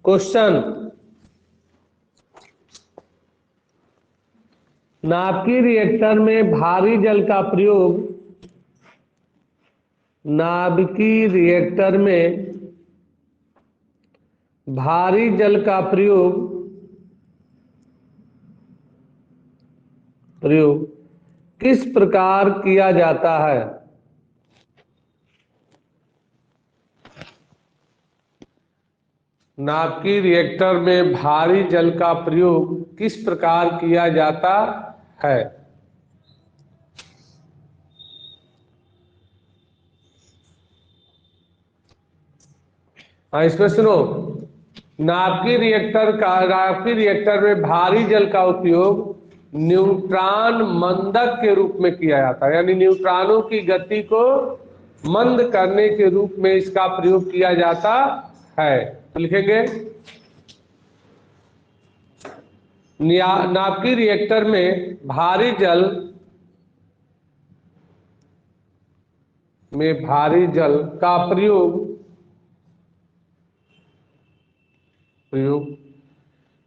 Question, नाभिकीय reactor में भारी जल का प्रयोग, नाभिकीय रिएक्टर में भारी जल का प्रयोग किस प्रकार किया जाता है? नाभिकीय रिएक्टर में भारी जल का प्रयोग किस प्रकार किया जाता है? हाँ, इसमें सुनो, नाभिकीय रिएक्टर में भारी जल का उपयोग न्यूट्रॉन मंदक के रूप में किया जाता है, यानी न्यूट्रॉनों की गति को मंद करने के रूप में इसका प्रयोग किया जाता है। तो लिखेंगे, नाभिकीय रिएक्टर में भारी जल का प्रयोग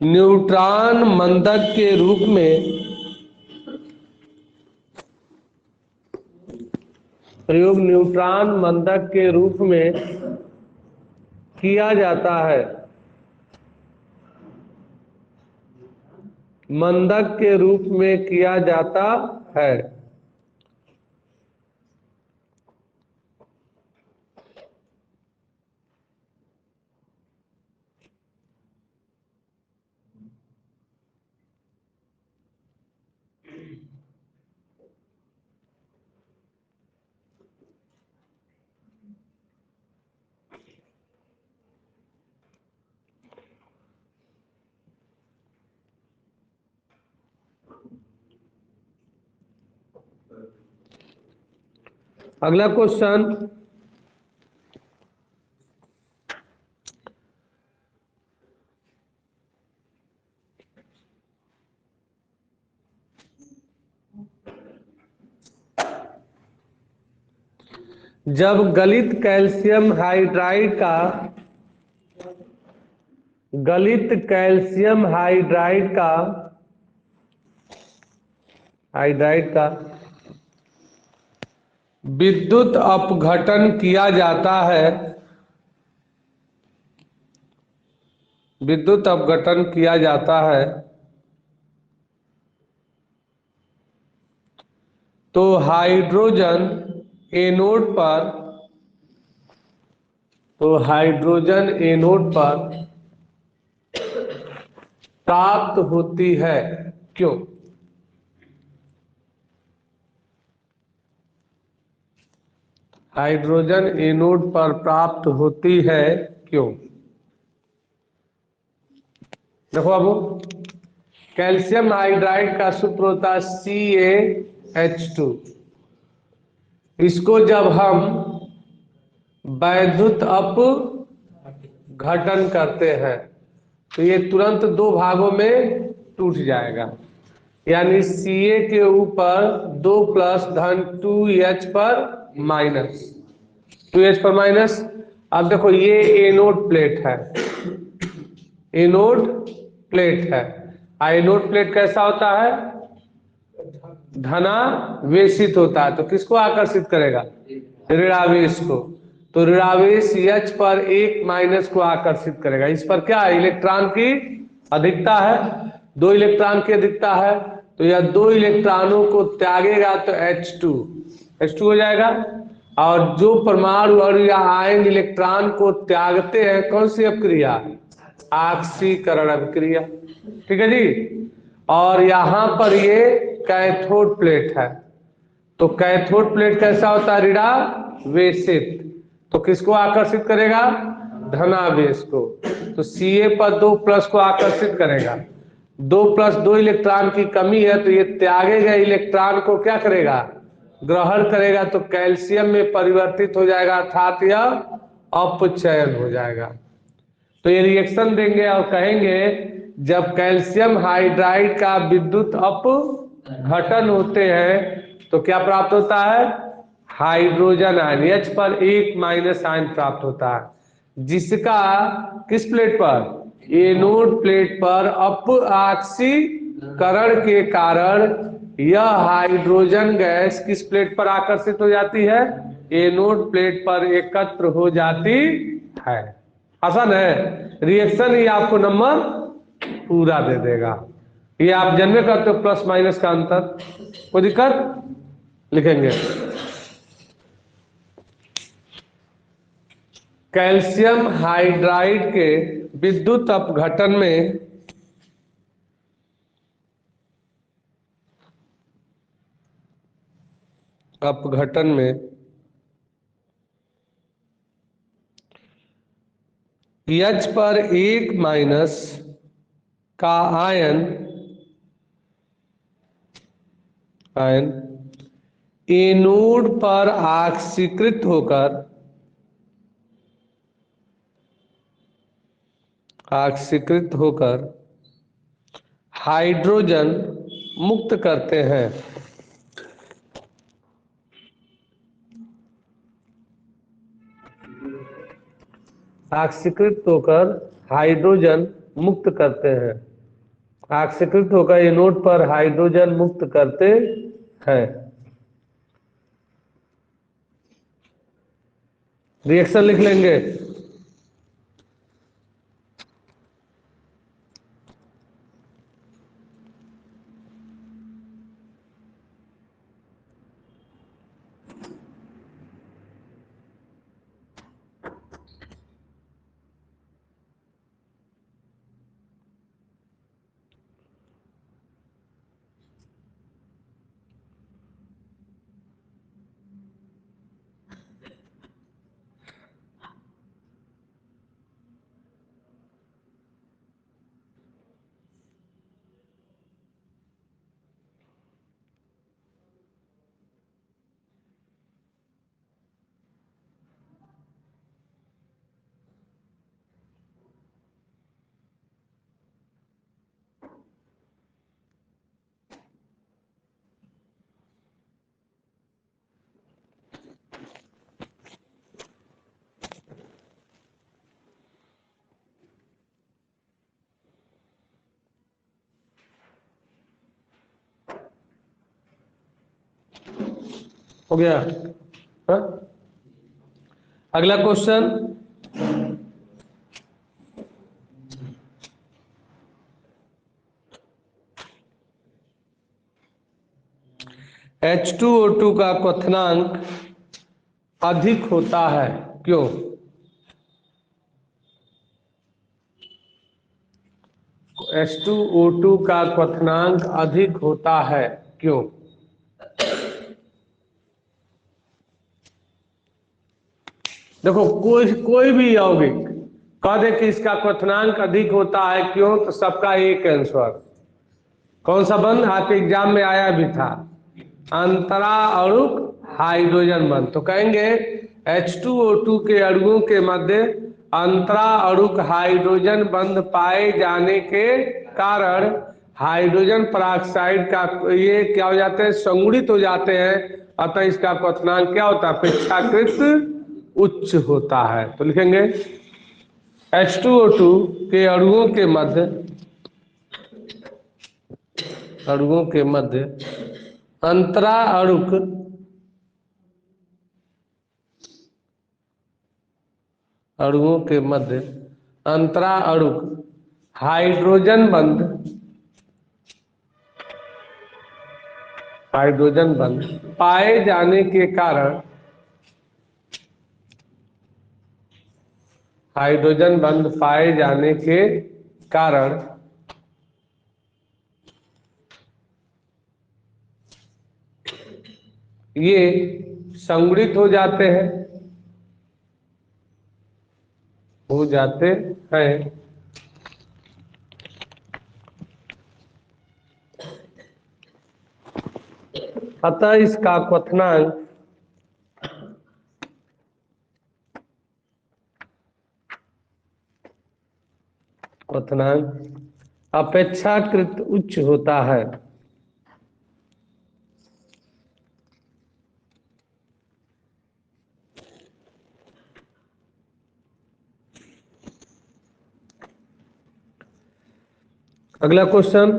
न्यूट्रॉन मंदक के रूप में न्यूट्रॉन मंदक के रूप में किया जाता है। मंदक के रूप में किया जाता है। अगला क्वेश्चन, जब गलित कैल्शियम हाइड्राइड का विद्युत अपघटन किया जाता है, तो हाइड्रोजन एनोड पर प्राप्त होती है, क्यों? हाइड्रोजन एनोड पर प्राप्त होती है, क्यों? देखो अब, कैल्शियम हाइड्राइड का सूत्र होता है CaH2। इसको जब हम वैद्युत अपघटन करते हैं तो ये तुरंत दो भागों में टूट जाएगा, यानी Ca के ऊपर 2 प्लस धन 2H पर माइनस। अब देखो, ये एनोड प्लेट है, एनोड प्लेट कैसा होता है? धनावेशित होता है। तो किसको आकर्षित करेगा? ऋणावेश को। तो ऋणावेश H पर 1 माइनस को आकर्षित करेगा। इस पर क्या है? इलेक्ट्रॉन की अधिकता है, 2 इलेक्ट्रॉन की अधिकता है, तो यह 2 इलेक्ट्रॉनों को त्यागेगा तो H2 हो जाएगा। और जो परमाणु और या आयन इलेक्ट्रॉन को त्यागते हैं, कौन सी अभिक्रिया? ऑक्सीकरण अभिक्रिया। ठीक है जी। और यहां पर ये कैथोड प्लेट है, तो कैथोड प्लेट कैसा होता है? ऋणावेशित। तो किसको आकर्षित करेगा? धनावेश को। तो Ca पर 2 प्लस को आकर्षित करेगा। 2 प्लस 2 इलेक्ट्रॉन की कमी है, तो ये त्यागे गए इलेक्ट्रॉन को क्या करेगा? ग्रहण करेगा, तो कैल्शियम में परिवर्तित हो जाएगा, अर्थात यह अपचयन हो जाएगा। तो ये रिएक्शन देंगे और कहेंगे, जब कैल्शियम हाइड्राइड का विद्युत अपघटन होते हैं तो क्या प्राप्त होता है? हाइड्रोजन आयन, H पर 1 माइनस आयन प्राप्त होता है, जिसका किस प्लेट पर? एनोड प्लेट पर अप ऑक्सीकरण के कारण यह हाइड्रोजन गैस किस प्लेट पर आकर्षित हो जाती है? एनोड प्लेट पर एकत्र हो जाती है। आसान है, रिएक्शन ही आपको नंबर पूरा दे देगा। ये आप जन्मे करते हो प्लस माइनस का अंतर, कोई दिक्कत? लिखेंगे कैल्शियम हाइड्राइड के विद्युत अपघटन में H पर 1 का आयन एनोड पर ऑक्सीकृत होकर हाइड्रोजन मुक्त करते हैं। ऑक्सीकृत होकर हाइड्रोजन मुक्त करते हैं। ऑक्सीकृत होकर एनोड पर हाइड्रोजन मुक्त करते हैं। रिएक्शन लिख लेंगे। हो गया? हाँ? अगला क्वेश्चन, H2O2 का क्वथनांक अधिक होता है, क्यों? H2O2 का क्वथनांक अधिक होता है, क्यों? देखो, कोई भी यौगिक कह दे कि इसका क्वथनांक अधिक होता है क्यों, तो सबका एक आंसर। कौन सा बंध आपके एग्जाम में आया भी था? अंतरा अणुक हाइड्रोजन बंध। तो कहेंगे H2O2 के अणुओं के मध्य अंतरा अणुक हाइड्रोजन बंध पाए जाने के कारण हाइड्रोजन पेरोक्साइड का ये क्या हो जाते हैं? संगुणित हो जाते हैं। अतः इसका क्वथनांक क्या होता है? अपेक्षाकृत उच्च होता है। तो लिखेंगे H2O2 के अणुओं के मध्य अंतरा अणुक हाइड्रोजन बंध पाए जाने के कारण ये संगुणित हो जाते हैं। अतः इसका क्वथनांक अपेक्षाकृत उच्च होता है। अगला क्वेश्चन,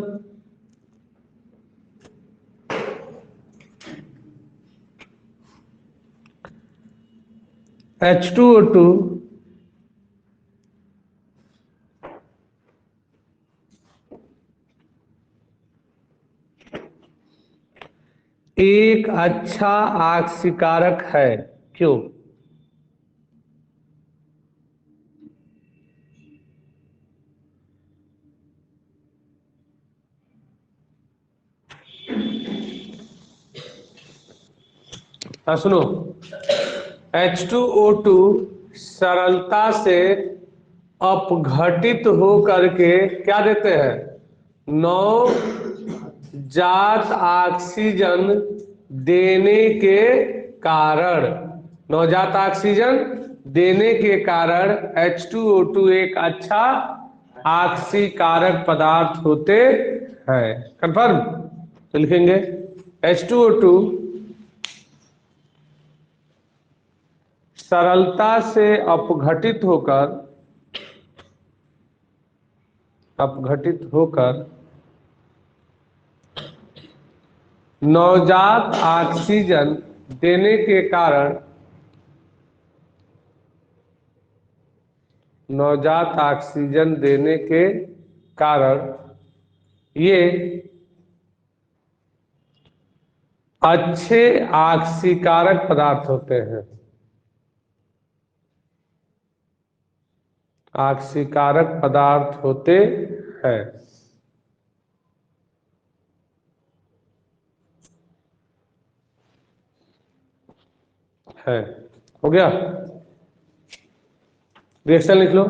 H2O2 एक अच्छा ऑक्सीकारक है, क्यों? सुनो, H2O2 सरलता से अपघटित हो करके क्या देते हैं? नवजात ऑक्सीजन देने के कारण, नवजात ऑक्सीजन देने के कारण H2O2 एक अच्छा ऑक्सीकारक पदार्थ होते हैं। कंफर्म? तो लिखेंगे H2O2 सरलता से अपघटित होकर नवजात ऑक्सीजन देने के कारण, नवजात ऑक्सीजन देने के कारण ये अच्छे ऑक्सीकारक पदार्थ होते हैं। ऑक्सीकारक पदार्थ होते हैं। है, हो गया? रिएक्शन लिख लो।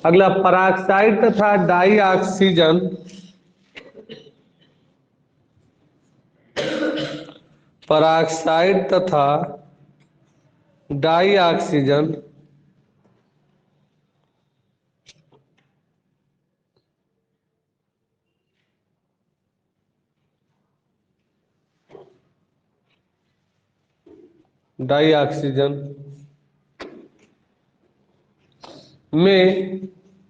अगला, पराक्साइड तथा डाई ऑक्सीजन, पराक्साइड तथा डाई ऑक्सीजन डाई ऑक्सीजन में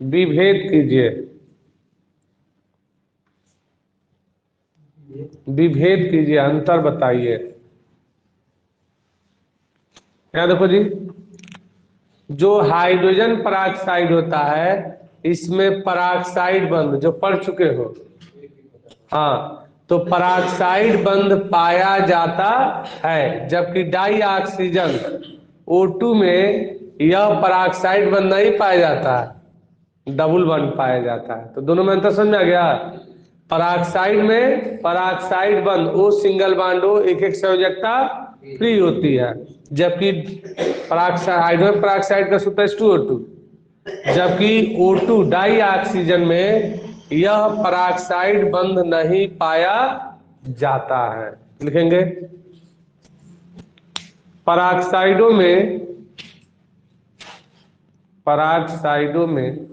विभेद कीजिए। विभेद कीजिए, अंतर बताइए। क्या देखो जी, जो हाइड्रोजन पराक्साइड होता है इसमें पराक्साइड बंध, जो पढ़ चुके हो, हाँ, तो पराक्साइड बंध पाया जाता है, जबकि डाई ऑक्सीजन O2 में यह पराक्साइड बंध नहीं पाया जाता है, डबल बंध पाया जाता है। तो दोनों में अंतर समझ में आ गया? पराक्साइड में पराक्साइड बंध O सिंगल बॉन्ड O एक एक संयोजकता फ्री होती है, जबकि पराक्साइड, हाइड्रोजन पराक्साइड का सूत्र H2O2, जबकि O2 डाई ऑक्सीजन में यह पराक्साइड बंध नहीं पाया जाता है। लिखेंगे पराक्साइडों में, पराक्साइडों में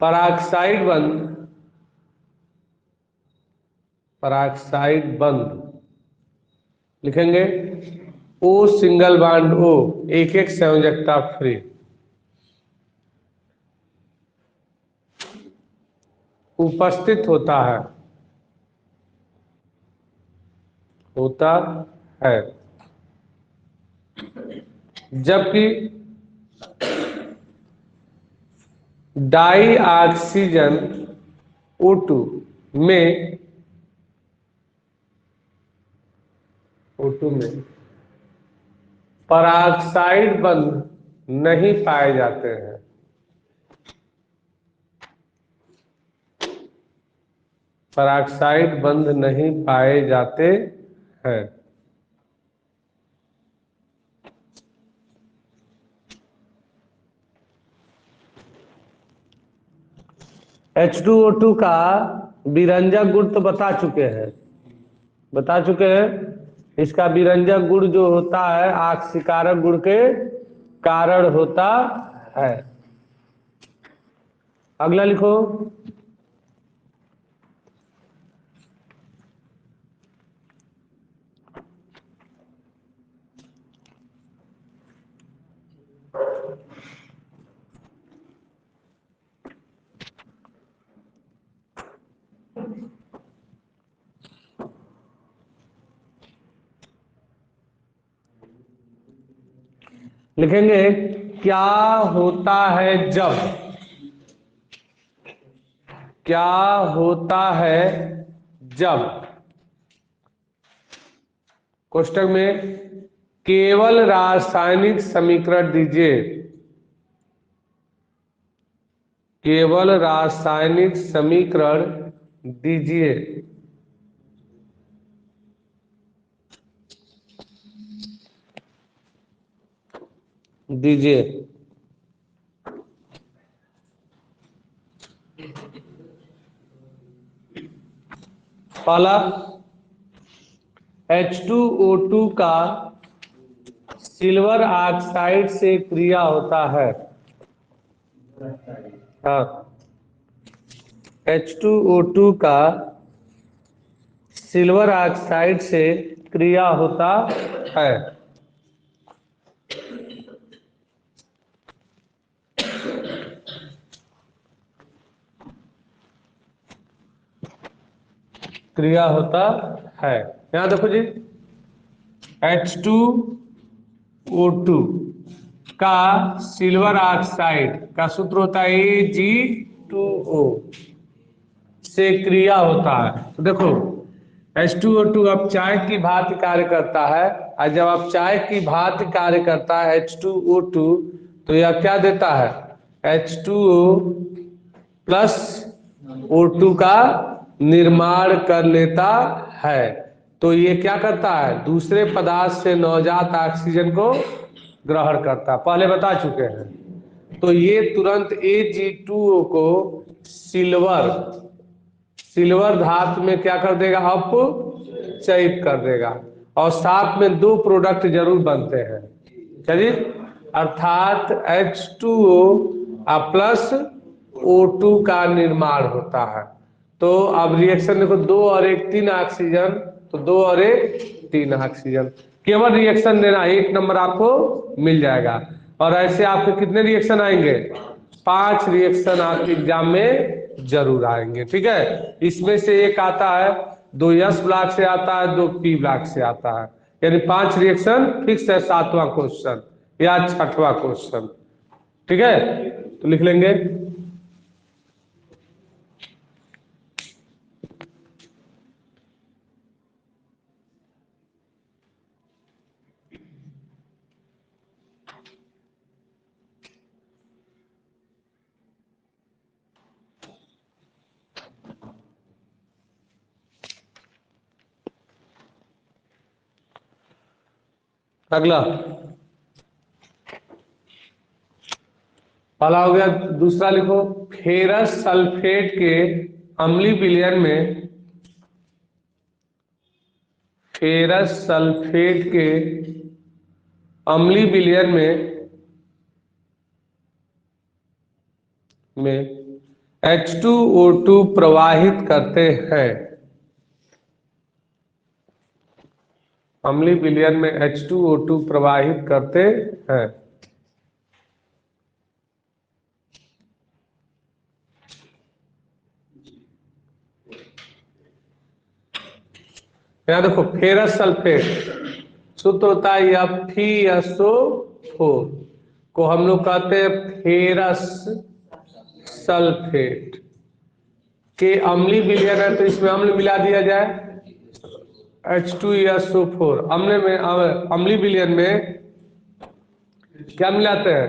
पराक्साइड बंध, पराक्साइड बंध लिखेंगे O सिंगल बॉन्ड O एक एक संयोजकता फ्री, उपस्थित होता है, होता है, जबकि डाई ऑक्सीजन O2 में, O2 में पराक्साइड बंध नहीं पाए जाते हैं। पराक्साइड बंध नहीं पाए जाते हैं। H2O2 का विरंजक गुण तो बता चुके हैं। इसका विरंजक गुण जो होता है आक्सीकारक गुण के कारण होता है। अगला लिखो। लिखेंगे क्या होता है जब, क्या होता है जब कोष्टक में केवल रासायनिक समीकरण दीजिए, केवल रासायनिक समीकरण दीजिए। पहला H2O2 का सिल्वर ऑक्साइड से क्रिया होता है। हाँ, H2O2 का सिल्वर ऑक्साइड से क्रिया होता है। क्रिया होता है। यहां देखो जी, H2O2 का सिल्वर ऑक्साइड का सूत्र होता है Ag2O से क्रिया होता है। तो देखो H2O2 अब चाय की भांति कार्य करता है, और जब आप चाय की भांति कार्य करता है H2O2 तो यह क्या देता है, H2O प्लस O2 का निर्माण कर लेता है। तो ये क्या करता है, दूसरे पदार्थ से नवजात ऑक्सीजन को ग्रहण करता है, पहले बता चुके हैं। तो ये तुरंत Ag2O को सिल्वर धातु में क्या कर देगा, अपचयित कर देगा, और साथ में दो प्रोडक्ट जरूर बनते हैं। चलिए, अर्थात H2O प्लस O2 का निर्माण होता है। तो अब रिएक्शन देखो, 2 और 1 3 ऑक्सीजन, तो 2 और 1 3 ऑक्सीजन। केवल रिएक्शन देना, 1 नंबर आपको मिल जाएगा। और ऐसे आपके कितने रिएक्शन आएंगे, 5 रिएक्शन आपके एग्जाम में जरूर आएंगे। ठीक है, इसमें से एक आता है, 2 S ब्लॉक से आता है, 2 P ब्लॉक से आता है, यानी 5 रिएक्शन फिक्स है। 7वां क्वेश्चन या 6वां क्वेश्चन। ठीक है, तो लिख लेंगे। अगला पहला हो गया, दूसरा लिखो। फेरस सल्फेट के अम्लीय विलयन में, फेरस सल्फेट के अम्लीय विलयन में H2O2 प्रवाहित करते हैं। अम्लीय विलयन में H2O2 प्रवाहित करते हैं। यहां देखो, फेरस सल्फेट सूत्र होता है FeSO4 को हम लोग कहते हैं फेरस सल्फेट के अम्लीय विलयन है, तो इसमें अम्ल मिला दिया जाए, H2SO4। अम्लीय विलयन में क्या मिलाते हैं,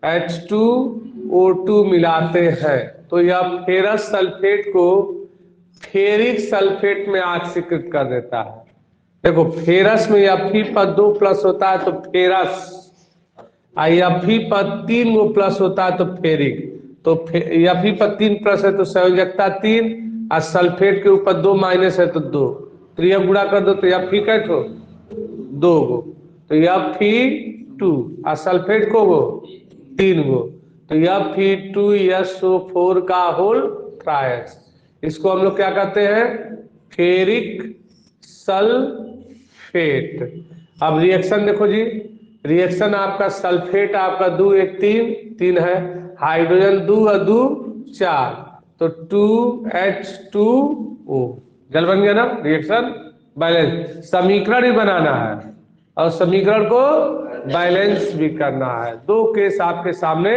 H2O2 मिलाते हैं। तो यह फेरस सल्फेट को फेरिक सल्फेट में ऑक्सीकृत कर देता है। देखो, फेरस में Fe पर 2 प्लस होता है तो फेरस, Fe पर 3 प्लस होता है तो फेरिक। तो Fe पर 3 प्लस है तो संयोजकता 3, और सल्फेट के ऊपर 2 माइनस है तो 2, तो यह गुणा कर दो तो Fe कैट हो 2 गो, तो Fe2, और सल्फेट को गो 3 गो, तो Fe2SO4 का होल ट्रायस। इसको हम लोग क्या कहते हैं, फेरिक सल्फेट। अब रिएक्शन देखो जी, रिएक्शन आपका सल्फेट आपका 2 1 3 3 है, हाइड्रोजन 2 और 2 4, तो 2H2O जल बन गया ना। रिएक्शन बैलेंस, समीकरण ही बनाना है और समीकरण को बैलेंस भी करना है। 2 केस आपके सामने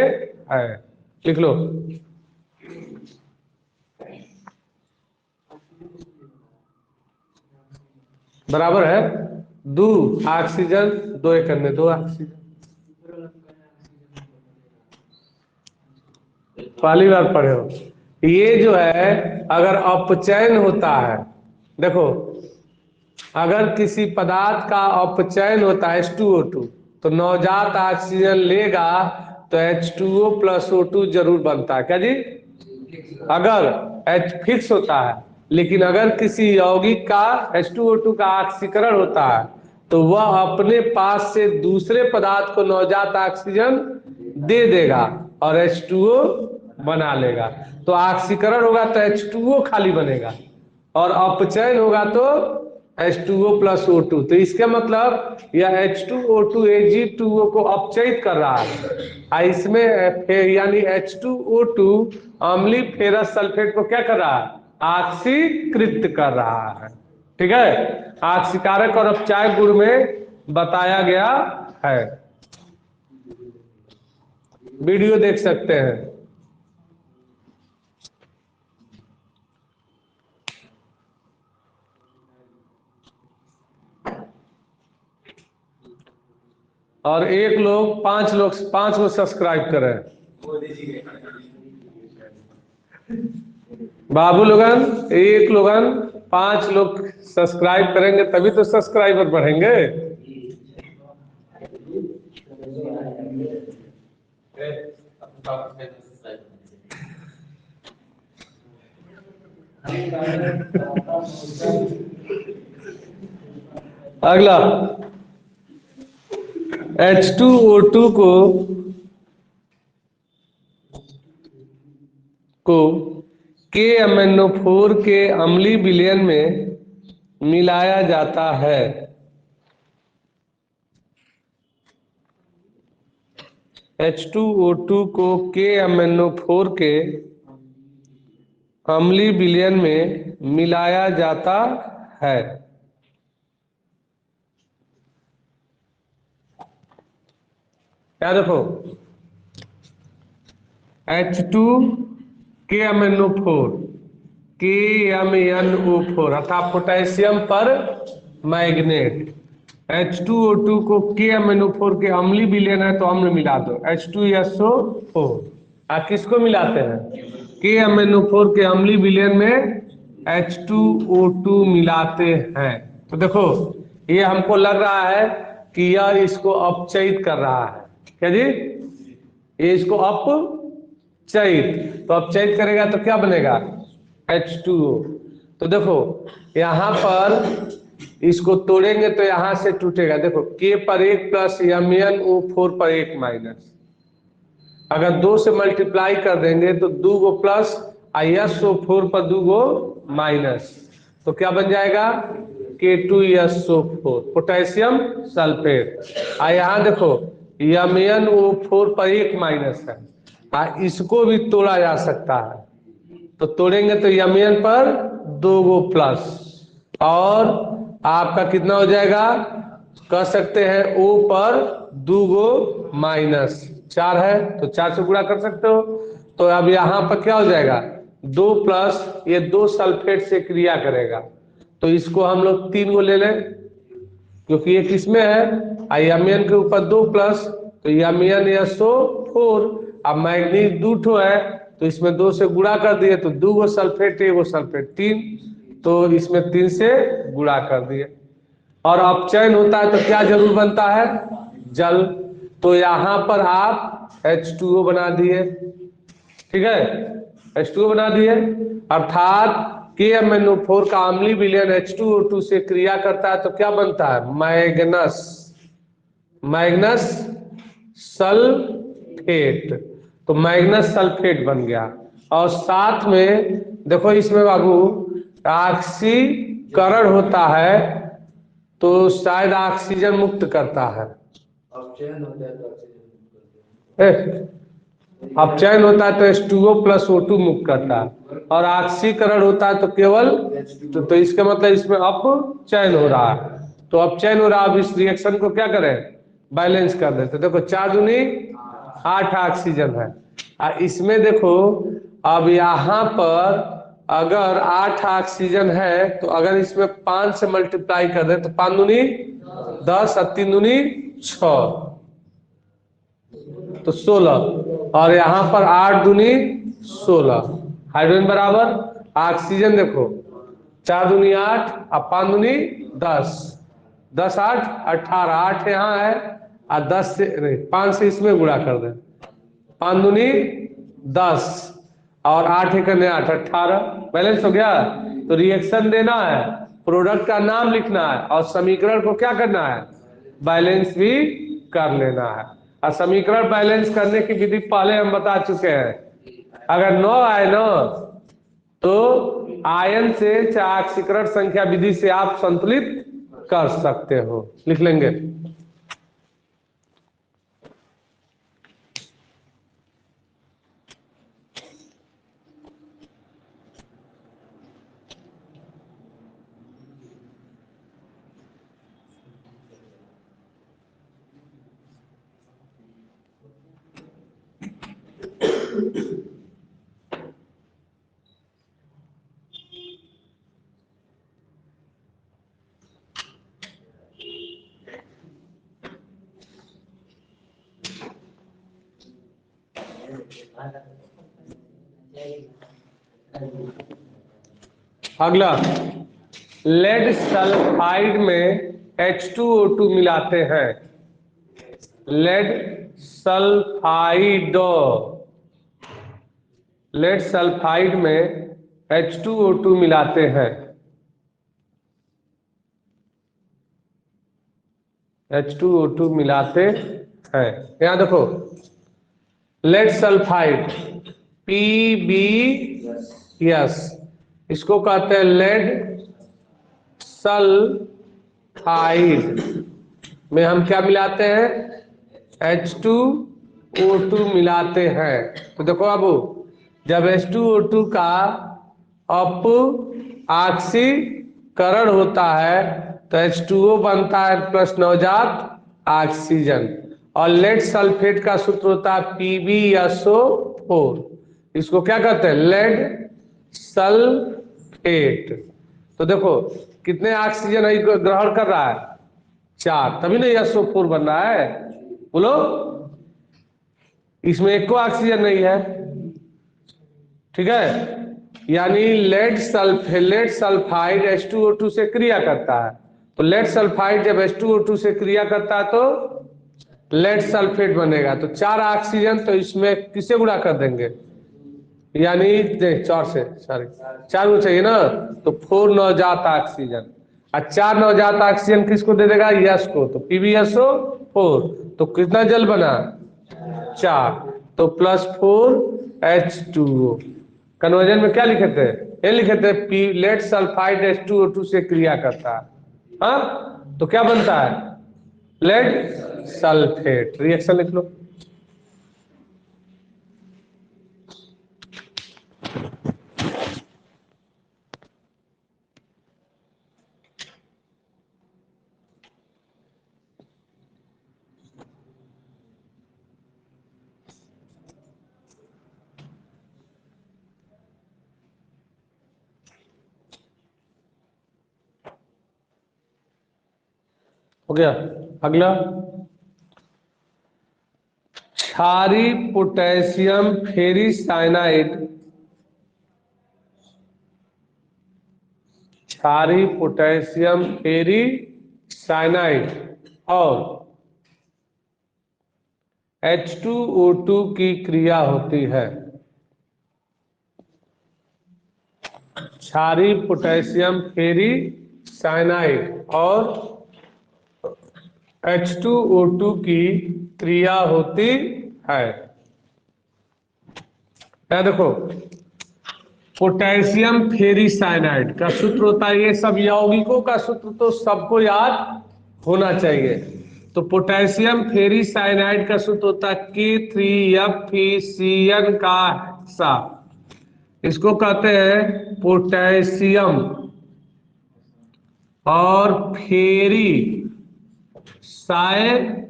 है, लिख लो। बराबर है 2 ऑक्सीजन 2 एक अन्य 2 ऑक्सीजन। पहली बार पढ़े हो। ये जो है अगर अपचयन होता है, देखो अगर किसी पदार्थ का अपचयन होता है H2O2, तो नवजात ऑक्सीजन लेगा तो H2O + O2 जरूर बनता है। क्या जी, अगर H फिक्स होता है, लेकिन अगर किसी यौगिक का H2O2 का ऑक्सीकरण होता है तो वह अपने पास से दूसरे पदार्थ को नवजात ऑक्सीजन दे देगा और H2O बना लेगा। तो ऑक्सीकरण होगा तो H2O खाली बनेगा, और अपचयन होगा तो H2O + O2। तो इसका मतलब यह H2O2 Ag2O को अपचयित कर रहा है, इसमें यानी H2O2 अम्लीय फेरस सल्फेट को क्या कर रहा है, ऑक्सीकृत कर रहा है। ठीक है, ऑक्सीकारक और अपचायक गुण में बताया गया है, वीडियो देख सकते हैं। और 1 लोग 5 लोग 5 को सब्सक्राइब करें। बाबू लोगन 1 लोगन 5 लोग सब्सक्राइब करेंगे तभी तो सब्सक्राइबर बढ़ेंगे। अगला H2O2 को KMnO4 के अम्लीय विलयन में मिलाया जाता है। H2O2 को KMnO4 के अम्लीय विलयन में मिलाया जाता है। क्या देखो, H2KMnO4 KMnO4 अर्थात पोटेशियम पर मैग्नेट। H2O2 को KMnO4 के अम्लीय विलयन है तो अम्ल मिला दो H2SO4। किसको मिलाते हैं, KMnO4 के अम्लीय विलयन में H2O2 मिलाते हैं। तो देखो ये हमको लग रहा है कि यह इसको अपचयित कर रहा है। क्या जी, ये इसको अपचयित, तो अपचयित करेगा तो क्या बनेगा H2O। तो देखो यहाँ पर इसको तोड़ेंगे तो यहाँ से टूटेगा। देखो K पर 1 प्लस MnO4 पर 1 माइनस, अगर 2 से मल्टीप्लाई कर देंगे तो 2 गो प्लस SO4 पर 2 गो माइनस, तो क्या बन जाएगा K2SO4 पोटेशियम सल्फेट। यहाँ देखो MnO4 पर 1 माइनस है, इसको भी तोड़ा जा सकता है, तो तोड़ेंगे तो Mn पर 2 गो प्लस, और आपका कितना हो जाएगा, कह सकते हैं O पर 2 गो माइनस, 4 है तो 4 से गुणा कर सकते हो। तो अब यहाँ पर क्या हो जाएगा 2 प्लस, ये 2 सल्फेट से क्रिया करेगा, तो इसको हम लोग 3 गो ले लें, क्योंकि ये किसमें है Mn के ऊपर 2 प्लस, तो MnSO4। अब मैग्नीज 2 ठो है तो इसमें 2 से गुणा कर दिए तो 2 गो सल्फेट 1 गो सल्फेट 3, तो इसमें 3 से गुणा कर दिए। और अपचयन होता है तो क्या जरूर बनता है, जल। तो यहाँ पर आप H2O बना दिए। ठीक है, H2O बना दिए, अर्थात KMnO4 का अम्लीय विलयन H2O2 से क्रिया करता है तो क्या बनता है, मैग्नस, मैग्नस सल्फेट। तो मैग्नस सल्फेट बन गया। और साथ में देखो इसमें बाबू ऑक्सीकरण होता है तो शायद ऑक्सीजन मुक्त करता है। अपचयन होता है तो H2O प्लस O2 मुक्त करता है, और ऑक्सीकरण होता है तो केवल तो इसका मतलब इसमें अपचयन हो रहा है। तो अपचयन हो रहा है, अब इस रिएक्शन को क्या करें, बैलेंस कर दें। तो देखो 4 दूनी 8 ऑक्सीजन है। इसमें देखो अब यहाँ पर अगर 8 ऑक्सीजन है तो अगर इसमें 5 से मल्टीप्लाई कर दें तो 5 दूनी 10 और 3 दूनी 6 तो 16, और यहाँ पर 8 दूनी 16, हाइड्रोजन बराबर ऑक्सीजन देखो 4 दूनी 8 और 5 दूनी 10, 10 8 18, 8 यहाँ है और 10 से नहीं 5 से इसमें गुणा कर दें, 5 दूनी 10 और 8 एक 8 18, बैलेंस हो गया। तो रिएक्शन देना है, प्रोडक्ट का नाम लिखना है और समीकरण को क्या करना है, बैलेंस भी कर लेना है। और समीकरण बैलेंस करने की विधि पहले हम बता चुके हैं। अगर 9 आए ना तो आयन से चाहे ऑक्सीकरण संख्या विधि से आप संतुलित कर सकते हो, लिख लेंगे। अगला, लेड सल्फाइड में H2O2 मिलाते हैं। लेड सल्फाइड, लेड सल्फाइड में H2O2 मिलाते हैं। H2O2 मिलाते हैं, यहां देखो लेड सल्फाइड PbS, इसको कहते हैं लेड सल्फाइड में हम क्या मिलाते हैं, H2O2 मिलाते हैं। तो देखो बाबू, जब H2O2 का अप ऑक्सीकरण होता है तो H2O बनता है प्लस नवजात ऑक्सीजन, और लेड सल्फेट का सूत्र होता है PbSO4, इसको क्या कहते हैं, लेड सल्फेट। तो देखो कितने ऑक्सीजन ग्रहण कर रहा है, 4, तभी ना SO4 बन रहा है, बोलो। इसमें एक को ऑक्सीजन नहीं है, ठीक है, यानी लेड सल्फाइड H2O2 से क्रिया करता है। तो लेड सल्फाइड जब H2O2 से क्रिया करता है तो लेड सल्फेट बनेगा। तो 4 ऑक्सीजन, तो इसमें किसे गुणा कर देंगे, यानी 4 से, सॉरी 4 को चाहिए ना, तो 4 नवजात ऑक्सीजन, और 4 नवजात ऑक्सीजन किसको दे देगा, यस को, तो PbSO4, तो कितना जल बना, 4, तो +4H2O। कन्वर्जन में क्या लिखे थे, ये लिखे थे लेड सल्फाइड H2O2 से क्रिया करता है, हाँ, तो क्या बनता है, लेड सल्फेट। रिएक्शन लिख लो। हो गया। अगला, क्षारीय पोटेशियम फेरी साइनाइड, क्षारीय पोटेशियम फेरी साइनाइड और H2O2 की क्रिया होती है। क्षारीय पोटेशियम फेरी साइनाइड और H2O2 की क्रिया होती है। क्या देखो, पोटेशियम फेरी साइनाइड का सूत्र होता है, ये सब यौगिकों का सूत्र तो सबको याद होना चाहिए। तो पोटेशियम फेरी साइनाइड का सूत्र होता है K3FeCN का हेक्सा। इसको कहते हैं पोटेशियम और फेरी साइनाइड,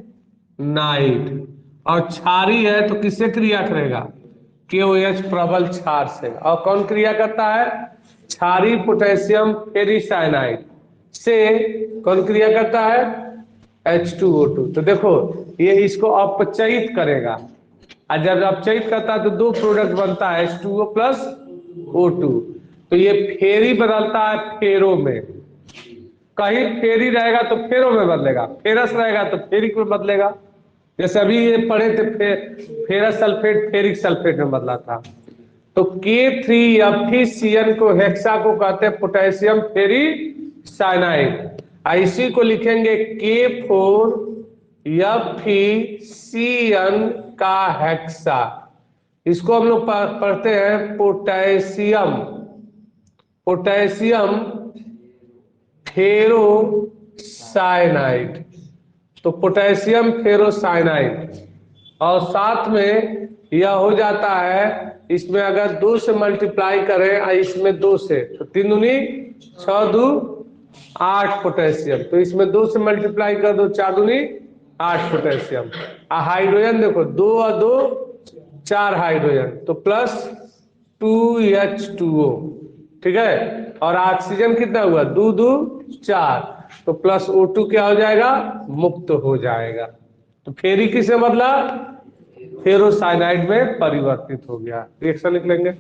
और क्षारीय है तो किससे क्रिया करेगा? KOH प्रबल क्षार से। और कौन क्रिया करता है? क्षारीय पोटेशियम फेरी साइनाइड से कौन क्रिया करता है? H2O2। तो देखो ये इसको अपचयित करेगा, और जब अपचयित करता है तो दो प्रोडक्ट बनता है H2O प्लस O2। तो ये फेरी बदलता है फेरो में, कहीं फेरी रहेगा तो फेरो में बदलेगा, फेरस रहेगा तो फेरिक में बदलेगा। जैसे अभी ये पढ़े थे फेरस सल्फेट फेरिक सल्फेट में बदला था। तो K3FeCN को हेक्सा को कहते हैं पोटेशियम फेरी साइनाइड। इसी को लिखेंगे K4FeCN का हेक्सा। इसको हम लोग पढ़ते हैं पोटेशियम फेरोसाइनाइड। तो पोटेशियम फेरोसाइनाइड, और साथ में यह हो जाता है, इसमें अगर 2 से मल्टीप्लाई करें और इसमें 2 से, तो 3 दूनी 6 2 8 पोटेशियम। तो इसमें 2 से मल्टीप्लाई कर दो, 4 दूनी 8 पोटेशियम। हाइड्रोजन देखो 2 और 2 4 हाइड्रोजन, तो प्लस 2H2O। ठीक है, और ऑक्सीजन कितना हुआ? 2 2 4, तो प्लस O2 क्या हो जाएगा? मुक्त हो जाएगा। तो फेरी किसे बदला? फेरोसाइनाइड में परिवर्तित हो गया। रिएक्शन लिख लेंगे।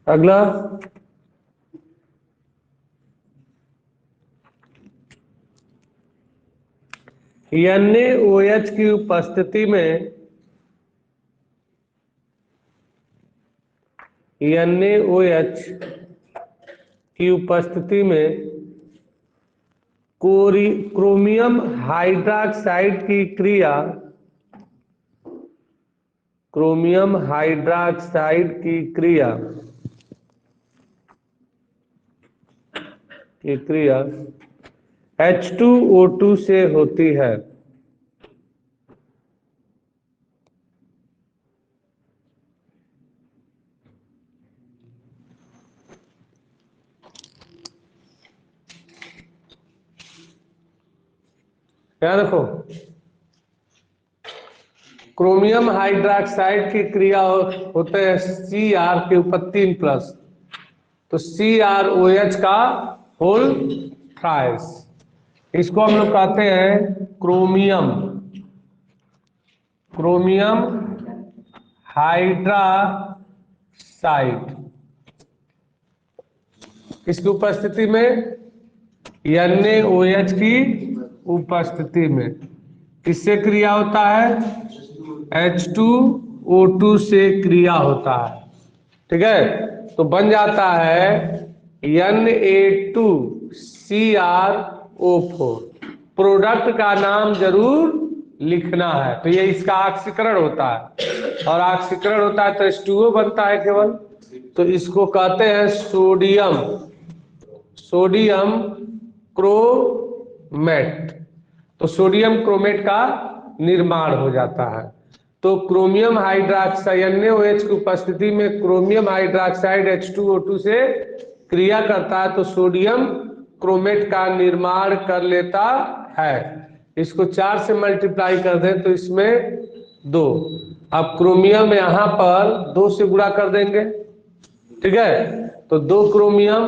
अगला, NaOH की उपस्थिति में NaOH की उपस्थिति में क्रोमियम हाइड्रॉक्साइड की क्रिया H2O2 से होती है। क्या देखो, क्रोमियम हाइड्रॉक्साइड की क्रिया होते हैं Cr के ऊपर 3+, तो CrOH का होल थ्राइस। इसको हम लोग कहते हैं क्रोमियम हाइड्रॉक्साइड। किसकी उपस्थिति में? NaOH की उपस्थिति में। किससे क्रिया होता है? H2O2 से क्रिया होता है। ठीक है, तो बन जाता है Na2CrO4। प्रोडक्ट का नाम जरूर लिखना है। तो ये इसका ऑक्सीकरण होता है, और ऑक्सीकरण होता है तो H2O बनता है केवल। तो इसको कहते हैं सोडियम मेट, तो सोडियम क्रोमेट का निर्माण हो जाता है। तो क्रोमियम हाइड्रोक्साइड NaOH की उपस्थिति में क्रोमियम हाइड्रोक्साइड H2O2 से क्रिया करता है तो सोडियम क्रोमेट का निर्माण कर लेता है। इसको 4 से मल्टीप्लाई कर दें तो इसमें 2। अब क्रोमियम यहाँ पर 2 से गुणा कर देंगे, ठीक है, तो 2 क्रोमियम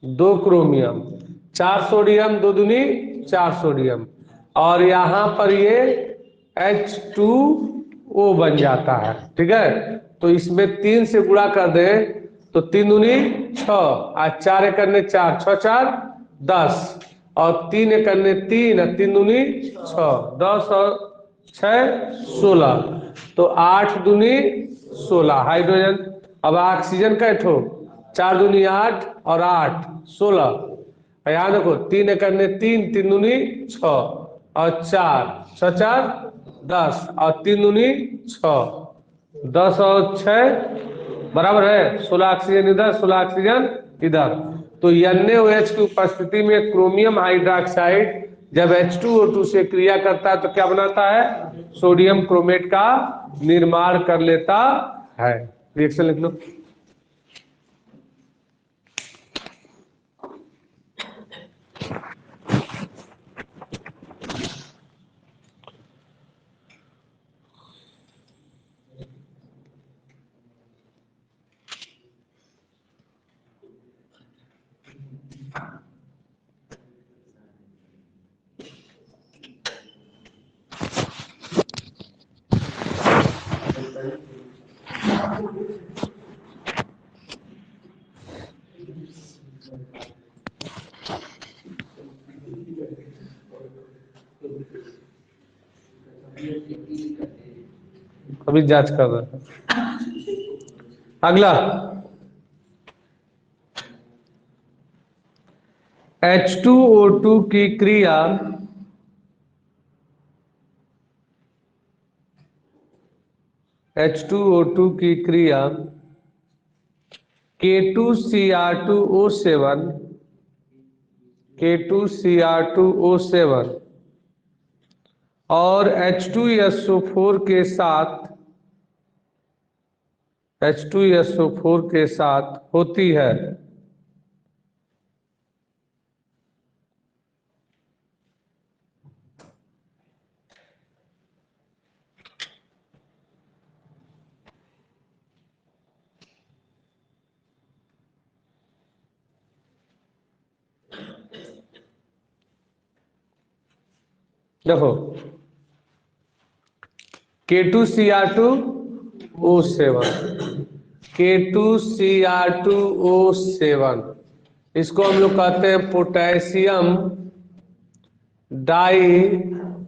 2 क्रोमियम 4 सोडियम 2 दूनी 4 सोडियम, और यहाँ पर ये H2O बन जाता है, ठीक है। तो इसमें 3 से गुणा कर दें तो 3 दूनी 6 और 4 एकने 4 6 4 10 और 3 एकने 3 और 3 दूनी 6 10 और 6 16, तो 8 दूनी 16 हाइड्रोजन। अब ऑक्सीजन का ठो 4 दूनी 8 और 8 16, यहाँ देखो 3 एकने 3 3 दूनी 6 और 4 6 4 10 और 3 दूनी 6 10 और 6 बराबर है 16 ऑक्सीजन इधर 16 ऑक्सीजन इधर। तो NaOH की उपस्थिति में क्रोमियम हाइड्रोक्साइड जब H2O2 से क्रिया करता है तो क्या बनाता है, सोडियम क्रोमेट का निर्माण कर लेता है। रिएक्शन लिख लो। अभी जांच कर रहे हैं। अगला H2O2 की क्रिया H2O2 की क्रिया K2Cr2O7 K2Cr2O7 और H2SO4 के साथ H2SO4 के साथ होती है। देखो K2Cr2O7 K2Cr2O7 इसको हम लोग कहते हैं पोटेशियम डाइक्रोमेट।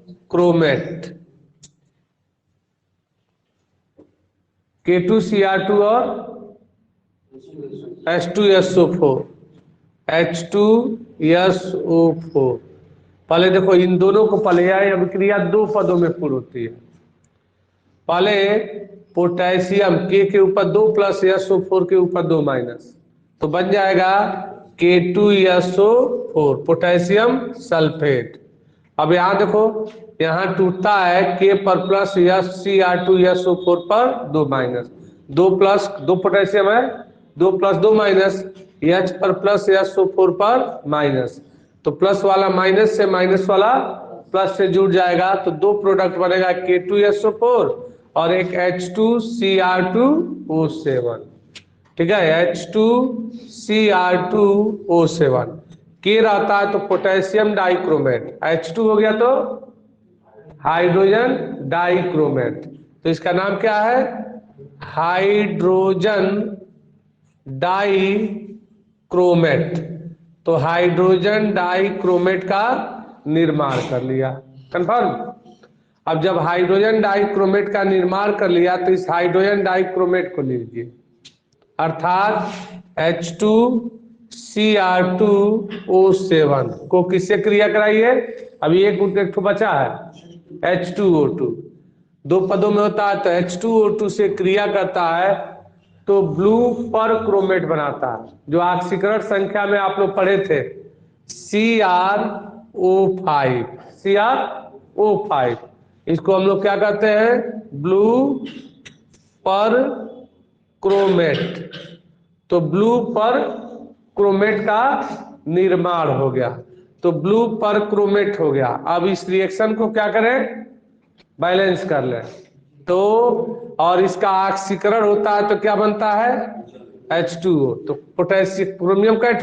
K2Cr2 और H2SO4 H2SO4। पहले देखो इन दोनों को पहले यह अभिक्रिया 2 पदों में पूर्ण होती है। पहले पोटेशियम के ऊपर 2 प्लस SO4 के ऊपर 2 माइनस, तो बन जाएगा K2SO4 पोटेशियम सल्फेट। अब यहाँ देखो यहाँ टूटता है K पर प्लस Cr2SO4 पर 2 माइनस, 2 प्लस 2 पोटेशियम है 2 प्लस 2 माइनस, H पर प्लस SO4 पर माइनस, तो प्लस वाला माइनस से माइनस वाला प्लस से जुड़ जाएगा तो 2 प्रोडक्ट बनेगा K2SO4 और एक H2Cr2O7, ठीक है, H2Cr2O7। के रहता है तो पोटेशियम डाइक्रोमेट, H2 हो गया तो हाइड्रोजन डाइक्रोमेट, तो इसका नाम क्या है, हाइड्रोजन डाइक्रोमेट। तो हाइड्रोजन डाइक्रोमेट का निर्माण कर लिया, कंफर्म। अब जब हाइड्रोजन डाइक्रोमेट का निर्माण कर लिया तो इस हाइड्रोजन डाइक्रोमेट को लीजिए, अर्थात H2Cr2O7 को किससे क्रिया कराइए, अभी एक तो बचा है H2O2, 2 पदों में होता है तो H2O2 से क्रिया करता है तो ब्लू पर क्रोमेट बनाता है, जो ऑक्सीकरण संख्या में आप लोग पढ़े थे Cr O5, CrO5। इसको हम लोग क्या कहते हैं? ब्लू पर क्रोमेट। तो ब्लू पर क्रोमेट का निर्माण हो गया, तो ब्लू पर क्रोमेट हो गया। अब इस रिएक्शन को क्या करें? बैलेंस कर लें। तो और इसका ऑक्सीकरण होता है तो क्या बनता है? H2O। तो पोटेशियम क्रोमियम का है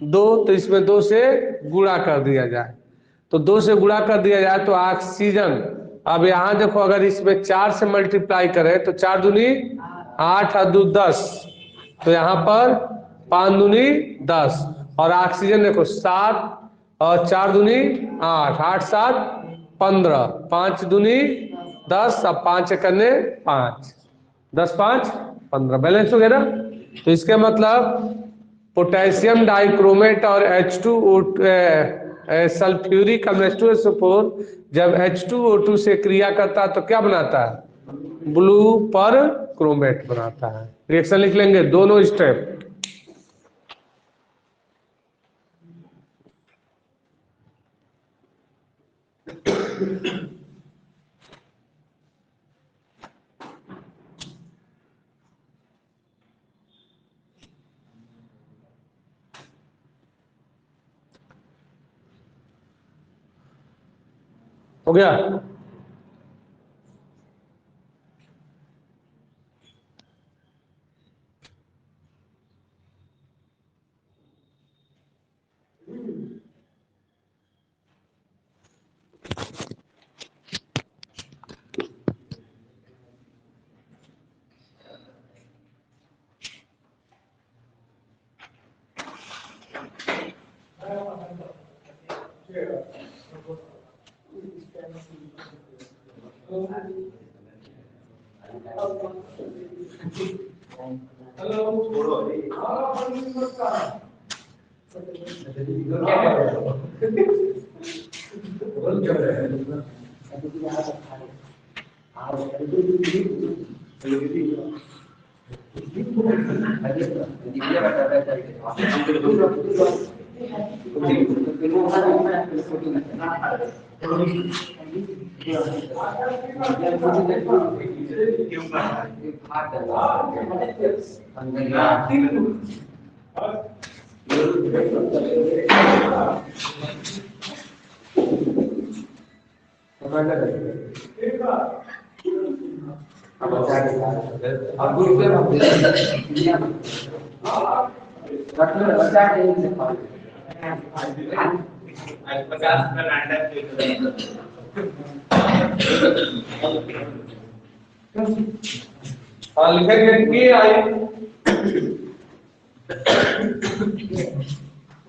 2, तो इसमें 2 से गुणा कर दिया जाए, तो 2 से गुणा कर दिया जाए तो ऑक्सीजन। अब यहाँ देखो, अगर इसमें 4 से मल्टीप्लाई करें तो 4 दूनी 8 और 2 10, तो यहाँ पर 5 दूनी 10, और ऑक्सीजन देखो 7 और 4 दूनी 8, 8 7 15, 5 दूनी 10 और 5 करने 5, 10 5 15, बैलेंस हो गया ना। तो इसके मतलब पोटेशियम डाइक्रोमेट और H2O सल्फ्यूरिक अम्ल H2SO4 जब H2O2 से क्रिया करता है तो क्या बनाता है? ब्लू पर क्रोमेट बनाता है। रिएक्शन लिख लेंगे दोनों स्टेप। हो गया?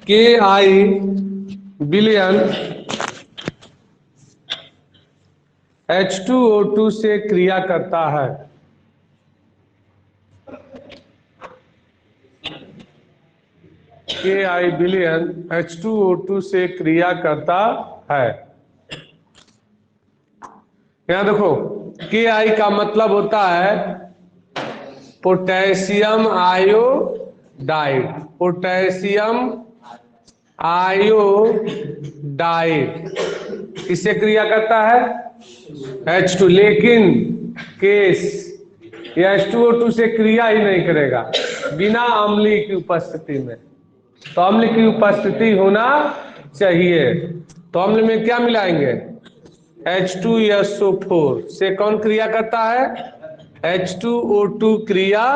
Ki बिलियन H2O2 से क्रिया करता है। Ki बिलियन H2O2 से क्रिया करता है। यहां देखो, Ki का मतलब होता है पोटेशियम आयोडाइड। पोटेशियम आयोडाइड किससे क्रिया करता है? H2। लेकिन केस ये H2O2 से क्रिया ही नहीं करेगा बिना अम्ल की उपस्थिति में। तो अम्ल की उपस्थिति होना चाहिए। तो अम्ल में क्या मिलाएंगे? H2SO4 से कौन क्रिया करता है? H2O2 क्रिया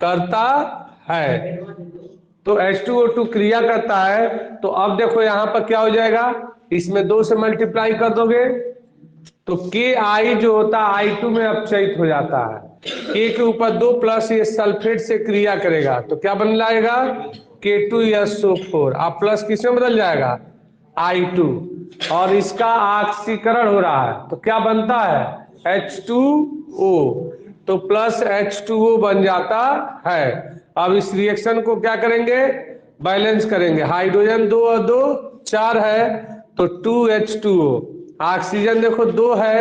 करता है। तो H2O2 क्रिया करता है, तो अब देखो यहां पर क्या हो जाएगा, इसमें 2 से मल्टीप्लाई कर दोगे तो Ki जो होता है I2 में अपचयित हो जाता है। K के ऊपर 2 प्लस ये सल्फेट से क्रिया करेगा तो क्या बन जाएगा? K2SO4। अब प्लस किसमें बदल जाएगा? I2। और इसका ऑक्सीकरण हो रहा है तो क्या बनता है? H2O। तो प्लस H2O बन जाता है। अब इस रिएक्शन को क्या करेंगे? बैलेंस करेंगे। हाइड्रोजन 2 और 2 4 है तो 2H2O। ऑक्सीजन देखो 2 है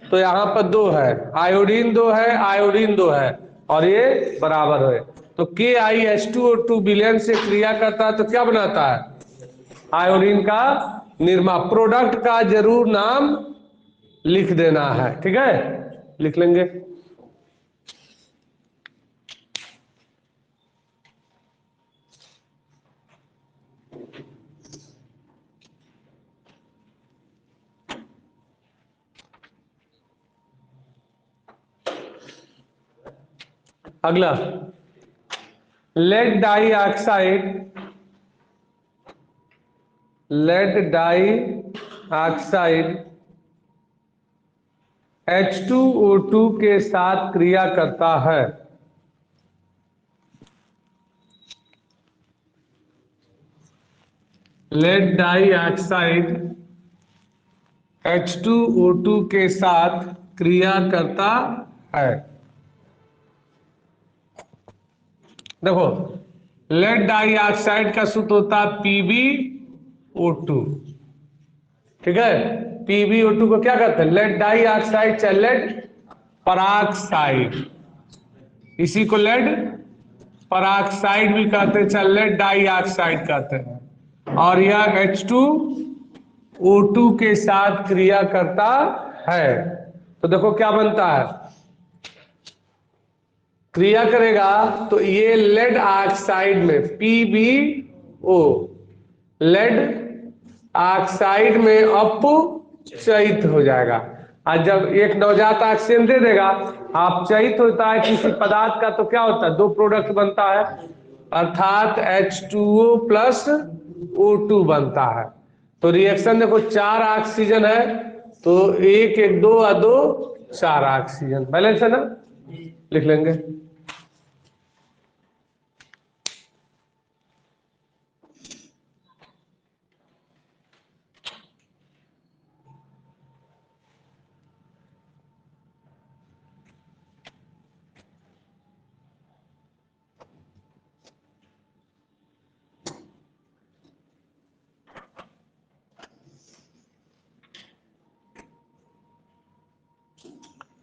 तो यहाँ पर 2 है, आयोडीन 2 है, आयोडीन 2 है, और ये बराबर है। तो KiH2O2 विलयन से क्रिया करता है तो क्या बनाता है? आयोडीन का प्रोडक्ट का जरूर नाम लिख देना है, ठीक है, लिख लेंगे। अगला, लेड डाइऑक्साइड H2O2 के साथ क्रिया करता है। लेड डाइऑक्साइड H2O2 के साथ क्रिया करता है। देखो, लेड डाइऑक्साइड का सूत्र होता है PbO2, ठीक है। PbO2 को क्या कहते हैं? लेड डाइऑक्साइड चाहे लेड पराक्साइड, इसी को लेड पराक्साइड भी कहते हैं, चाहे लेड डाइऑक्साइड कहते हैं। और यह H2O2 के साथ क्रिया करता है। तो देखो क्या बनता है, क्रिया करेगा तो ये लेड ऑक्साइड में PbO, लेड ऑक्साइड में अपचयित हो जाएगा। और जब एक नवजात ऑक्सीजन दे देगा, अपचयित होता है किसी पदार्थ का, तो क्या होता है? दो प्रोडक्ट बनता है, अर्थात H2O प्लस O2 बनता है। तो रिएक्शन देखो, 4 ऑक्सीजन है तो 1 1 2 और 2 4 ऑक्सीजन, बैलेंस है ना, लिख लेंगे।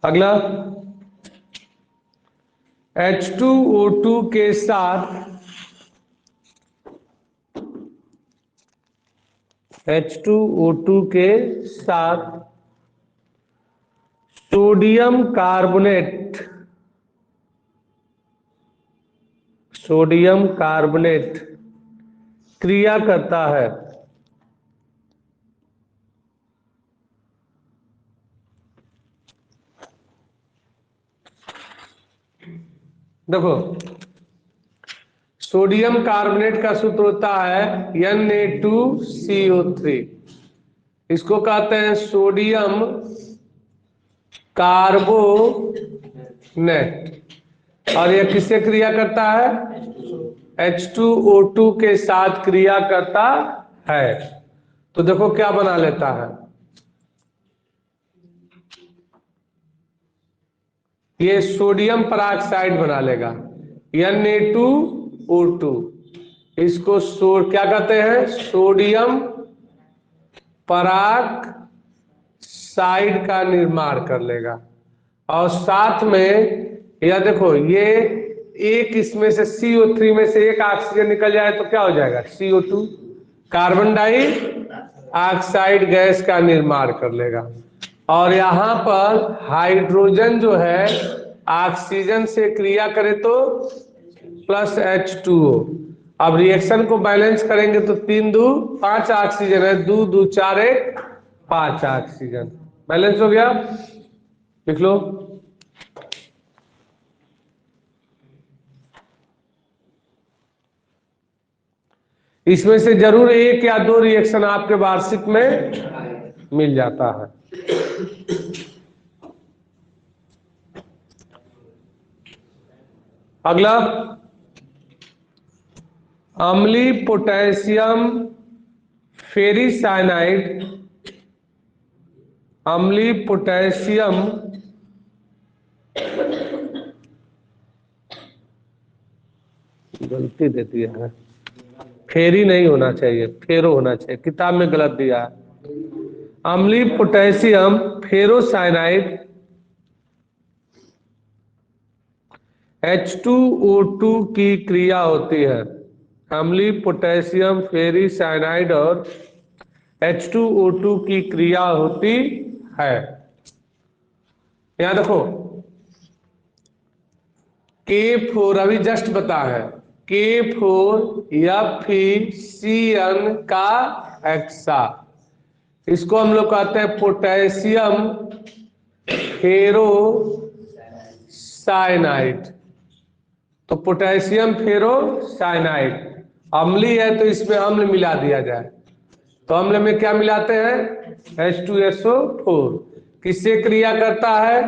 अगला, H2O2 के साथ H2O2 के साथ सोडियम कार्बोनेट क्रिया करता है। देखो, सोडियम कार्बोनेट का सूत्र होता है Na2CO3, इसको कहते हैं सोडियम कार्बोनेट। और यह किससे क्रिया करता है? H2O2 के साथ क्रिया करता है। तो देखो क्या बना लेता है, ये सोडियम पराक्साइड बना लेगा, Na2O2, इसको क्या कहते हैं? सोडियम पराक्साइड का निर्माण कर लेगा। और साथ में यह देखो, ये एक इसमें से CO3 में से एक ऑक्सीजन निकल जाए तो क्या हो जाएगा? CO2, कार्बन डाइऑक्साइड गैस का निर्माण कर लेगा। और यहाँ पर हाइड्रोजन जो है ऑक्सीजन से क्रिया करे तो प्लस H2O। अब रिएक्शन को बैलेंस करेंगे तो 3 2 5 ऑक्सीजन है, 2 2 4 1 5 ऑक्सीजन, बैलेंस हो गया, लिख लो। इसमें से जरूर 1 या 2 रिएक्शन आपके वार्षिक में मिल जाता है। अगला, अम्लीय पोटेशियम फेरिसाइनाइड, अम्लीय पोटेशियम गलती दे दिया है, फेरी नहीं होना चाहिए, फेरो होना चाहिए, किताब में गलत दिया है। अम्लीय पोटेशियम फेरोसाइनाइड H2O2 की क्रिया होती है। अम्लीय पोटेशियम फेरिसाइनाइड और H2O2 की क्रिया होती है। यहां देखो K4 अभी जस्ट बता है, K4FeCN का हेक्सा, इसको हम लोग कहते हैं पोटेशियम फेरो साइनाइड। तो पोटेशियम फेरो साइनाइड अम्लीय है, तो इसमें अम्ल मिला दिया जाए। तो अम्ल में क्या मिलाते हैं? H2SO4। किससे क्रिया करता है?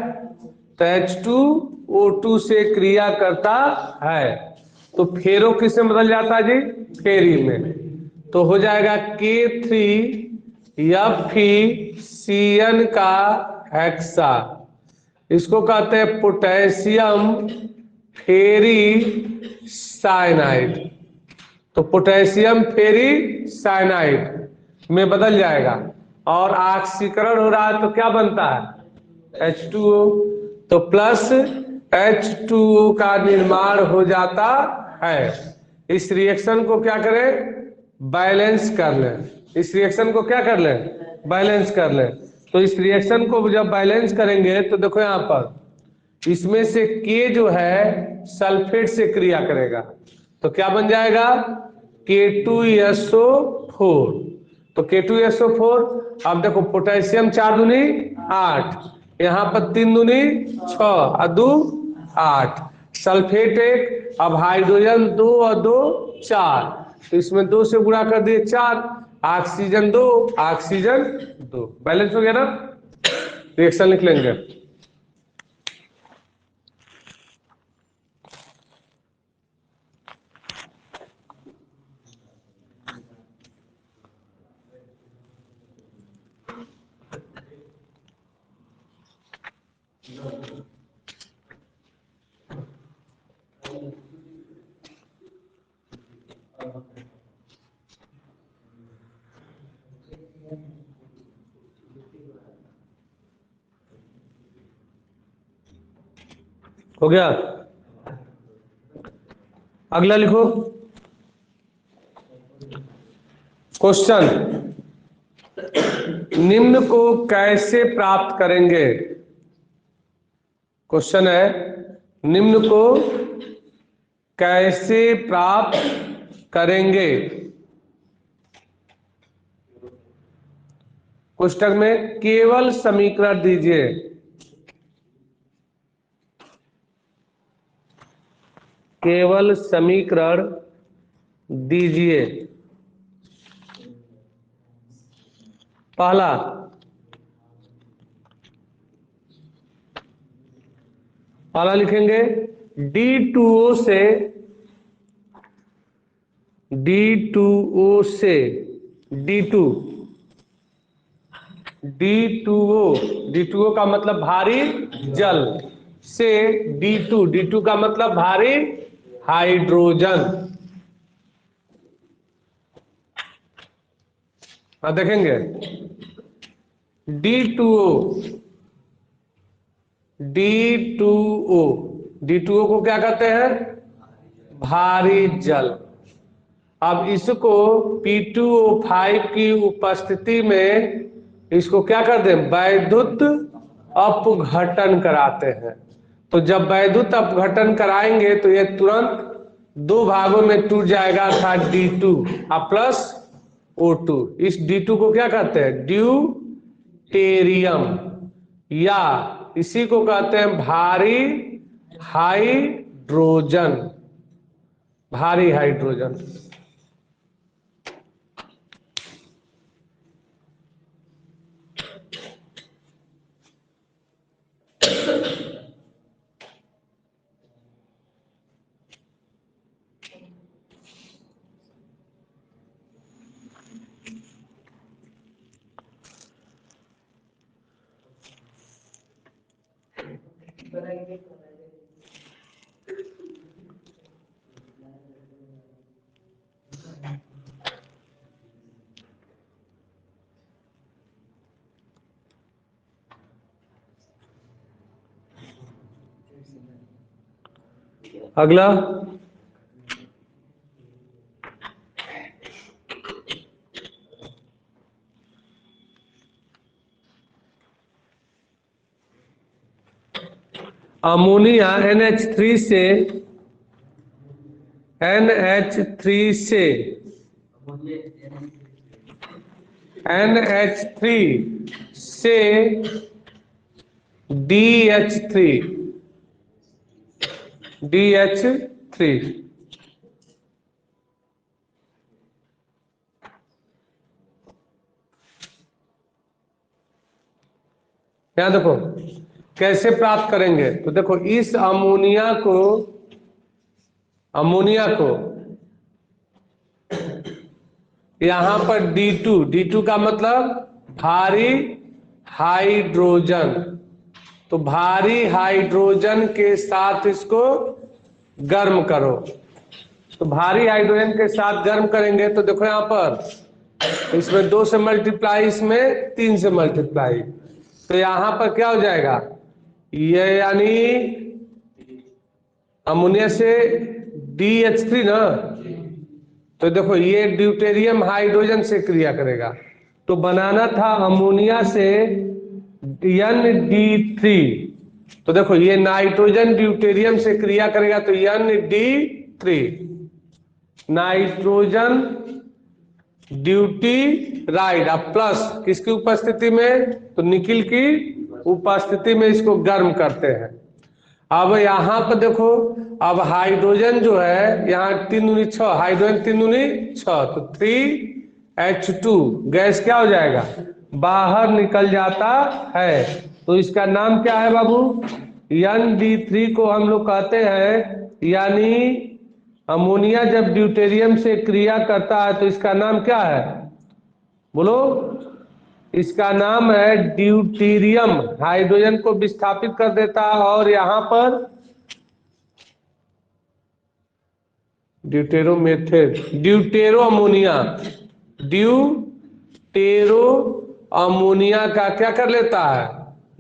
तो H2O2 से क्रिया करता है। तो फेरो किससे बदल जाता है जी? फेरी में। तो हो जाएगा K3FeCN का हेक्सा, इसको कहते हैं पोटेशियम फेरी साइनाइड। तो पोटेशियम फेरी साइनाइड में बदल जाएगा और ऑक्सीकरण हो रहा है, तो क्या बनता है? H2O। तो प्लस H2O का निर्माण हो जाता है। इस रिएक्शन को क्या करें? बैलेंस कर लें। इस रिएक्शन को क्या कर लें? बैलेंस कर लें। तो इस रिएक्शन को जब बैलेंस करेंगे तो देखो यहां पर इसमें से K जो है सल्फेट से क्रिया करेगा, तो क्या बन जाएगा? K2SO4। तो K2SO4, अब देखो पोटेशियम 4 दूनी 8, यहां पर 3 दूनी 6 और 2 8, सल्फेट 1, अब हाइड्रोजन 2 और 2 4, तो इसमें 2 से गुणा कर दिए 4, ऑक्सीजन 2 ऑक्सीजन 2, बैलेंस हो गया ना? रिएक्शन लिख लेंगे। हो गया? अगला लिखो क्वेश्चन, निम्न को कैसे प्राप्त करेंगे? क्वेश्चन है, निम्न को कैसे प्राप्त करेंगे? पुस्तक में केवल समीकरण दीजिए। केवल समीकरण दीजिए। पहला, लिखेंगे D2O से D2 D2O का मतलब भारी जल से D2 का मतलब भारी हाइड्रोजन। देखेंगे D2O को क्या कहते हैं? भारी जल। अब इसको P2O5 की उपस्थिति में इसको क्या करते हैं? वैद्युत अपघटन कराते हैं। तो जब वैद्युत अपघटन कराएंगे तो ये तुरंत 2 भागों में टूट जाएगा, अर्थात D2 प्लस O2। इस D2 को क्या कहते हैं? ड्यूटेरियम, या इसी को कहते हैं भारी हाइड्रोजन। भारी हाइड्रोजन। अगला, अमोनिया NH3 से NH3 से DH3 यहाँ देखो कैसे प्राप्त करेंगे। तो देखो इस अमोनिया को यहां पर D2 का मतलब भारी हाइड्रोजन। तो भारी हाइड्रोजन के साथ इसको गर्म करो। तो भारी हाइड्रोजन के साथ गर्म करेंगे तो देखो यहां पर इसमें 2 से मल्टीप्लाई, इसमें 3 से मल्टीप्लाई। तो यहां पर क्या हो जाएगा, ये यानी अमोनिया से DH3 ना, तो देखो ये ड्यूटेरियम हाइड्रोजन से क्रिया करेगा। तो बनाना था अमोनिया से ND3। तो देखो ये नाइट्रोजन ड्यूटेरियम से क्रिया करेगा तो ND3 नाइट्रोजन ड्यूटीराइड। अब प्लस किसकी उपस्थिति में, तो निकिल की उपस्थिति में इसको गर्म करते हैं। अब यहां पर देखो, अब हाइड्रोजन जो है यहाँ 3 दूनी 6, हाइड्रोजन 3 दूनी 6, तो 3H2 गैस क्या हो जाएगा, बाहर निकल जाता है। तो इसका नाम क्या है बाबू, ND3 को हम लोग कहते हैं, यानी अमोनिया जब ड्यूटेरियम से क्रिया करता है तो इसका नाम क्या है, बोलो। इसका नाम है ड्यूटेरियम। हाइड्रोजन को विस्थापित कर देता है और यहां पर ड्यूटेरो अमोनिया का क्या कर लेता है,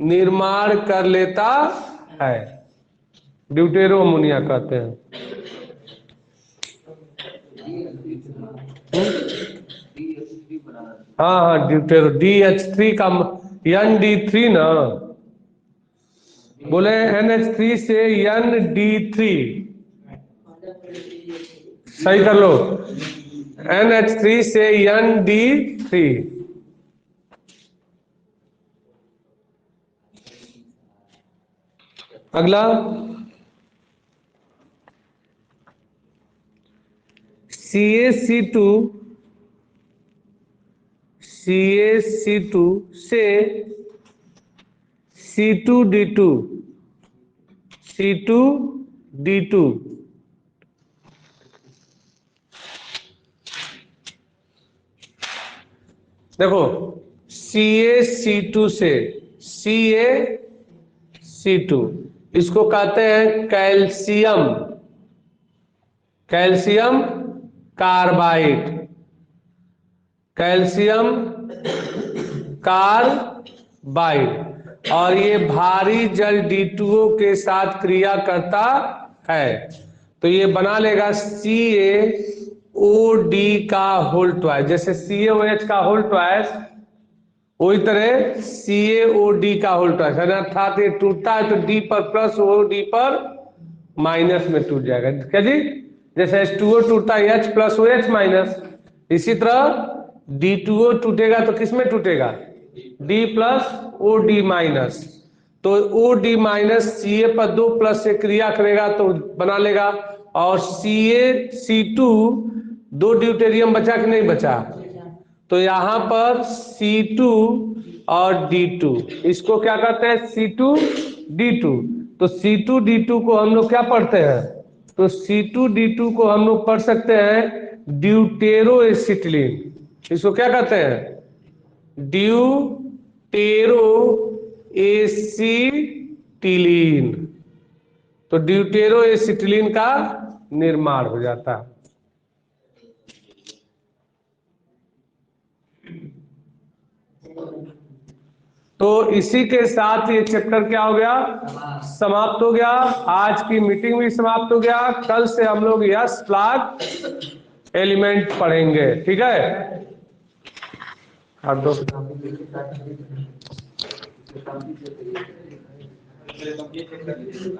निर्माण कर लेता है। ड्यूटेरो अमोनिया कहते हैं। हाँ ड्यूटेरो DH3 का ND3 ना, बोले NH3 से ND3 सही कर लो, NH3 से ND3। अगला CaC2 से C2D2 देखो CaC2 से CaC2 इसको कहते हैं कैल्शियम कार्बाइड। और ये भारी जल D2O के साथ क्रिया करता है तो ये बना लेगा CaOD का होल ट्वाइस। जैसे CaOH का होल ट्वाइस, वही तरह CaOD का होल ट्वाइस, अर्थात ये टूटता है तो D पर प्लस OD पर माइनस में टूट जाएगा। क्या जी, जैसे H2O टूटता है H प्लस OH माइनस, इसी तरह D2O टूटेगा तो किसमें टूटेगा, D प्लस OD माइनस। तो OD माइनस Ca पर 2 प्लस से क्रिया करेगा तो बना लेगा। और CaC2 2 ड्यूटेरियम बचा कि नहीं बचा, तो यहां पर C2 और D2, इसको क्या कहते हैं C2D2। तो C2D2 को हम लोग क्या पढ़ते हैं, तो C2D2 को हम लोग पढ़ सकते हैं ड्यूटेरो एसिटिलीन। इसको क्या कहते हैं, ड्यूटेरो एसिटिलीन। तो ड्यूटेरो एसिटिलीन का निर्माण हो जाता है। तो इसी के साथ ये चैप्टर क्या हो गया, समाप्त हो गया। आज की मीटिंग भी समाप्त हो गया। कल से हम लोग यस प्लग एलिमेंट पढ़ेंगे, ठीक है। और दो पहले तो ये चेक कर लीजिए।